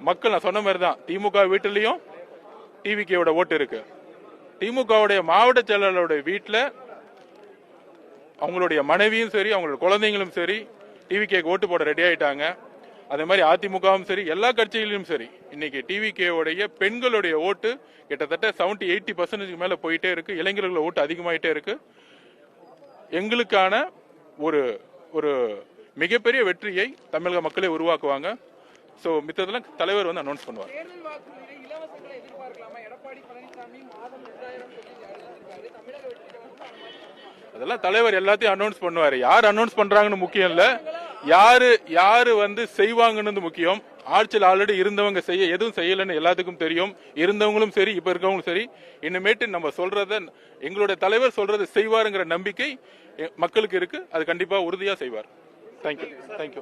மக்கள் நான் சொன்ன மாதிரி தான் திமுக வீட்டிலையும் டிவிகேவோட ஓட்டு இருக்கு. திமுகவுடைய மாவட்ட செயலாளருடைய வீட்டில் அவங்களுடைய மனைவியும் சரி அவங்களுடைய குழந்தைங்களும் சரி டிவிகேக்கு ஓட்டு போட ரெடி ஆயிட்டாங்க. அதே மாதிரி அதிமுகவும் சரி எல்லா கட்சிகளிலும் சரி இன்னைக்கு டிவிகேவுடைய பெண்களுடைய ஓட்டு கிட்டத்தட்ட 70-80% மேல போயிட்டே இருக்கு. இளைஞர்களோட ஓட்டு அதிகமாயிட்டே இருக்கு. எங்களுக்கான ஒரு ஒரு மிகப்பெரிய வெற்றியை தமிழக மக்களே உருவாக்குவாங்க. சோ மித்ததெல்லாம் தலைவர் வந்து அனௌன்ஸ் பண்ணுவார். அதெல்லாம் தலைவர் எல்லாத்தையும் அனௌன்ஸ் பண்ணுவாரு. யார் அனௌன்ஸ் பண்றாங்கன்னு முக்கியம் இல்ல, யாரு வந்து செய்வாங்கன்னு முக்கியம். ஆட்சியில் ஆல்ரெடி இருந்தவங்க எதுவும் செய்யலன்னு எல்லாத்துக்கும் தெரியும். இருந்தவங்களும் சரி இப்ப இருக்கவங்களும் சரி இனிமேட்டு நம்ம சொல்றத எங்களுடைய தலைவர் சொல்றதை செய்வாருங்கிற நம்பிக்கை மக்களுக்கு இருக்கு. அது கண்டிப்பா உறுதியா செய்வார். தேங்க்யூ.